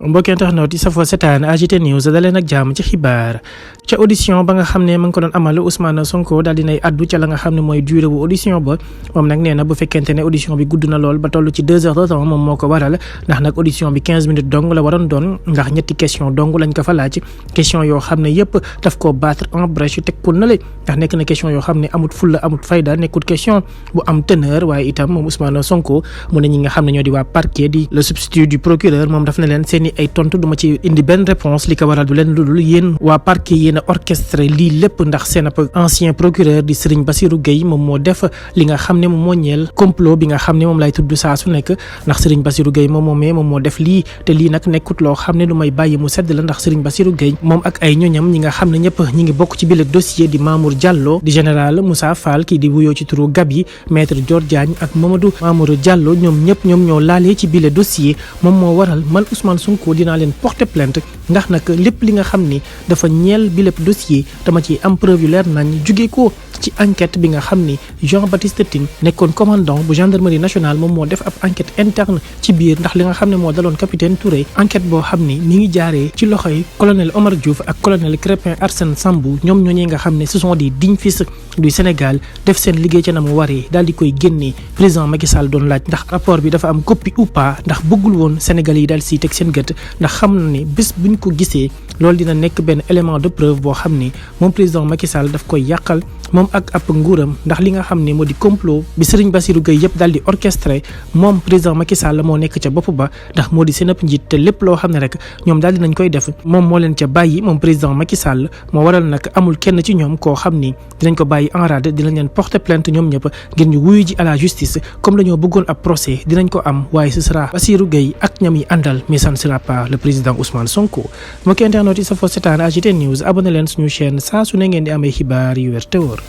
mbokki internaute yi safoo setaan AGT News daleen ak jàmm ci xibaar ca audition ba nga xam ne ma ngi ko doon amal Ousmane Sonko daal dinay addu ca la nga xam ne mooy durée bu audition ba moom nag nee na bu fekkente ne audition bi gudd na lool ba toll ci 2 heures de temps moom moo ko waral ndax nag audition bi 15 minutes dong la waroon doon ndax ñetti question dong lañ ko fa laaj question yoo xam ne yëpp daf koo battre en brèche teg ko nale ndax nekk na question yoo xam ne amut fulla amut fayda nekkut question bu am teneur waaye itam moom Ousmane Sonko mu ne ñi nga xam ne ñoo di waa parquet di le substitut du procureur moom daf na leen seeni ay tontu duma ci indi benn réponse li ko waral du leen ludul yéen waa parquet yéen a orchestré lii lépp ndax seen ab ancien procureur di Serigne Bassirou Gueye moom moo def li nga xam ne moom moo ñeel complot bi nga xam ne moom lay tudd saa su nekk ndax Serigne Bassirou Gueye moom moo def lii te lii nag nekkut loo xam ne lu may bàyyi mu sedd la ndax Serigne Bassirou Gueye moom ak ay ñoñam ñi nga xam ne ñëpp ñi ngi bokk ci bile dossier di Mamour Diallo di général Moussa Fall kii di wuyoo ci turu Gabi maître Dior Diagne ak Mamadou Mamour Diallo ñoom ñoo laalee ci bile dossier moom moo waral man Ousmane Sonko dinaa leen porter plainte ndax nag lépp li nga xam ni dafa ñeel bi lépp dossier dama ci am preuve yu leer nañ jugee ko ci enquête bi nga xam ni Jean-Baptiste Tine nekkoon commandant bu gendarmerie nationale moom moo def ab enquête interne ci biir ndax li nga xam ne moo daloon capitaine Touré enquête boo xam ni mi ngi jaaree ci loxoy colonel Omar Diouf ak colonel Crépin Arsène Sambou ñoom ñooñee nga xam ne ce sont des dignes fils du Sénégal def seen liggéey ca na mu waree daal di koy génnee président Macky Sall doon laaj ndax rapport bi dafa am copie ou pas ndax bëggul woon Sénégalais yi daal si teg seen gët ndax xam na ne bés buñ ko gisee loolu dina nekk benn élément de preuve boo xam ni moom président Macky Sall daf koy yàqal moom ak ab nguuram ndax li nga xam ne moo di complot bi Serigne Bassirou Gueye yëpp daal di orchestré moom président Macky Sall moo nekk ca bopp ba ndax moo di seen ab njiit te lépp loo xam ne rek ñoom daal dinañ koy def moom moo leen ca bàyyi moom président Macky Sall moo waral nag amul kenn ci ñoom koo xam ni dinañ ko bàyyi en rade dinañ leen porter plainte ñoom ñëpp ngir ñu wuyu ji à la justice comme dañoo bëggoon ab procès dinañ ko am waaye ce sera Bassirou Gueye ak ñam yi àndal mais ça ne sera pas le président Ousmane Sonko mbokki internet yi safoo seetaan AGT News abonné leen suñu chaîne saa su ne ngeen di amee xibaar yu wér te wóor